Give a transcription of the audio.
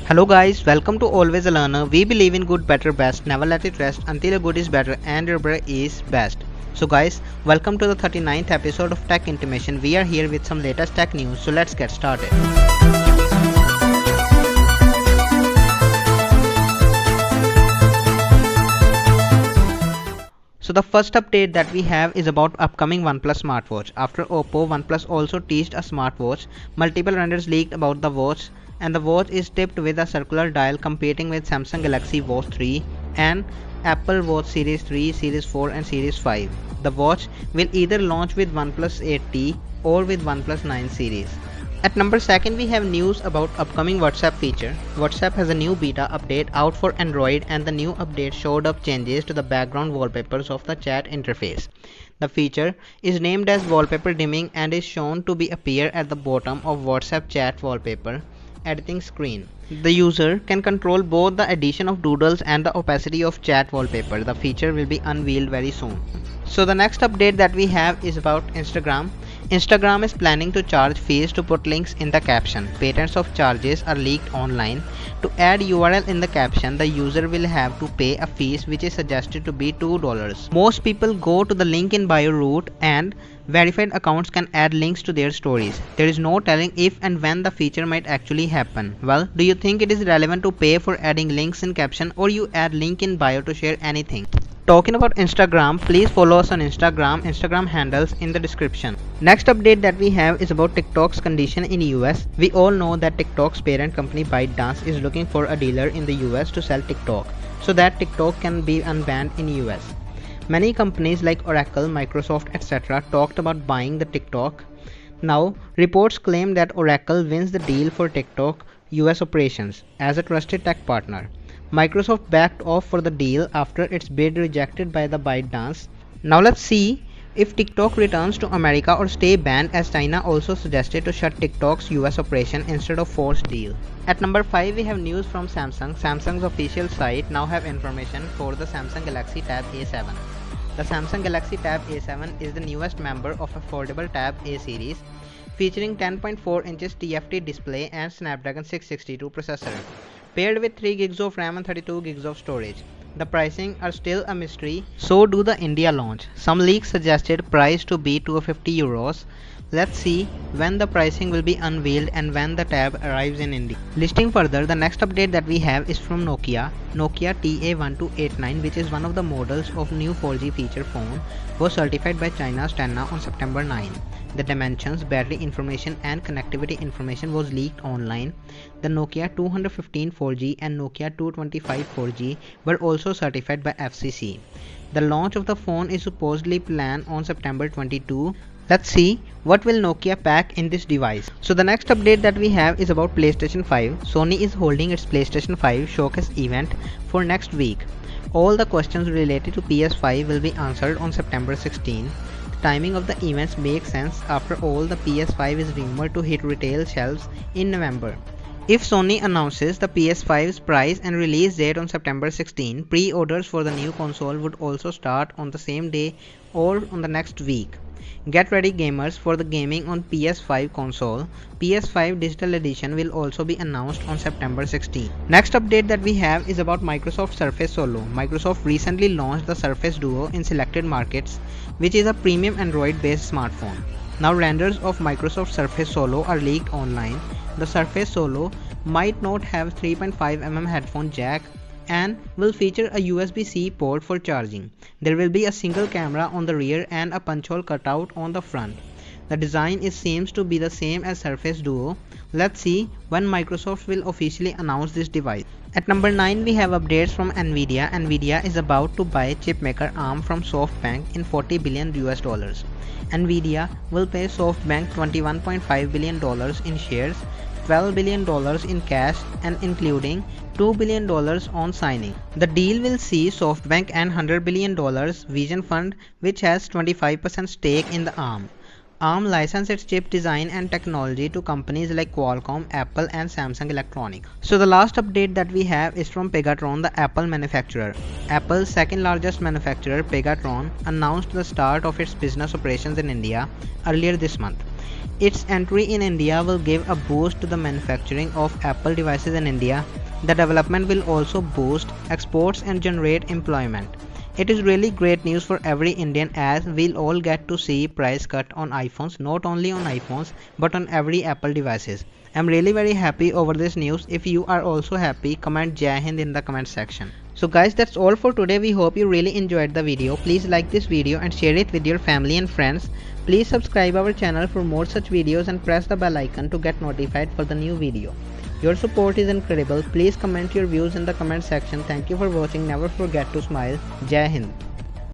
Hello guys, welcome to Always a Learner. We believe in good, better, best. Never let it rest until your good is better and your better is best. So guys, welcome to the 39th episode of Tech Intimation. We are here with some latest tech news. So let's get started. So the first update that we have is about upcoming OnePlus smartwatch. After Oppo, OnePlus also teased a smartwatch. Multiple renders leaked about the watch, and the watch is tipped with a circular dial competing with Samsung Galaxy Watch 3 and Apple Watch Series 3, Series 4 and Series 5. The watch will either launch with OnePlus 8T or with OnePlus 9 series. At number 2 we have news about upcoming WhatsApp feature. WhatsApp has a new beta update out for Android, and the new update showed up changes to the background wallpapers of the chat interface. The feature is named as wallpaper dimming and is shown to be appear at the bottom of WhatsApp chat wallpaper editing screen. The user can control both the addition of doodles and the opacity of chat wallpaper. The feature will be unveiled very soon. So the next update that we have is about Instagram. Instagram is planning to charge fees to put links in the caption. Patents of charges are leaked online. To add URL in the caption, the user will have to pay a fee which is suggested to be $2. Most people go to the link in bio route, and verified accounts can add links to their stories. There is no telling if and when the feature might actually happen. Well, do you think it is relevant to pay for adding links in caption, or you add link in bio to share anything? Talking about Instagram, please follow us on Instagram handles in the description. Next update that we have is about TikTok's condition in US. We all know that TikTok's parent company ByteDance is looking for a dealer in the US to sell TikTok so that TikTok can be unbanned in US. Many companies like Oracle, Microsoft, etc. talked about buying the TikTok. Now, reports claim that Oracle wins the deal for TikTok US operations as a trusted tech partner. Microsoft backed off for the deal after its bid rejected by the ByteDance. Now let's see if TikTok returns to America or stay banned, as China also suggested to shut TikTok's US operation instead of forced deal. At number 5 we have news from Samsung. Samsung's official site now have information for the Samsung Galaxy Tab A7. The Samsung Galaxy Tab A7 is the newest member of affordable Tab A series, featuring 10.4 inches TFT display and Snapdragon 662 processor, paired with 3 gigs of RAM and 32 gigs of storage. The pricing are still a mystery, so do the India launch. Some leaks suggested price to be €250. Let's see when the pricing will be unveiled and when the tab arrives in India. Listing further, the next update that we have is from Nokia TA1289, which is one of the models of new 4G feature phone, was certified by China's Tenna on September 9. The dimensions, battery information and connectivity information was leaked online. The Nokia 215 4G and Nokia 225 4G were also certified by FCC. The launch of the phone is supposedly planned on September 22. Let's see what will Nokia pack in this device. So the next update that we have is about PlayStation 5. Sony is holding its PlayStation 5 showcase event for next week. All the questions related to PS5 will be answered on September 16. Timing of the events makes sense. After all, the PS5 is rumored to hit retail shelves in November. If Sony announces the PS5's price and release date on September 16, pre-orders for the new console would also start on the same day or on the next week. Get ready gamers for the gaming on PS5 console. PS5 Digital Edition will also be announced on September 16. Next update that we have is about Microsoft Surface Solo. Microsoft recently launched the Surface Duo in selected markets, which is a premium Android-based smartphone. Now renders of Microsoft Surface Solo are leaked online. The Surface Solo might not have 3.5mm headphone jack and will feature a USB-C port for charging. There will be a single camera on the rear and a punch hole cutout on the front. The design seems to be the same as Surface Duo. Let's see when Microsoft will officially announce this device. At number 9 we have updates from Nvidia. Nvidia is about to buy chipmaker ARM from SoftBank in $40 billion. Nvidia will pay SoftBank $21.5 billion in shares, $12 billion in cash, and including $2 billion on signing. The deal will see SoftBank and $100 billion Vision Fund, which has 25% stake in the ARM. ARM licenses its chip design and technology to companies like Qualcomm, Apple and Samsung Electronics. So the last update that we have is from Pegatron, the Apple manufacturer. Apple's second largest manufacturer, Pegatron, announced the start of its business operations in India earlier this month. Its entry in India will give a boost to the manufacturing of Apple devices in India. The development will also boost exports and generate employment. It is really great news for every Indian as we'll all get to see price cut on iPhones, not only on iPhones but on every Apple devices. I'm really very happy over this news. If you are also happy, comment Jai Hind in the comment section. So guys, that's all for today. We hope you really enjoyed the video. Please like this video and share it with your family and friends. Please subscribe our channel for more such videos and press the bell icon to get notified for the new video. Your support is incredible. Please comment your views in the comment section. Thank you for watching. Never forget to smile. Jai Hind.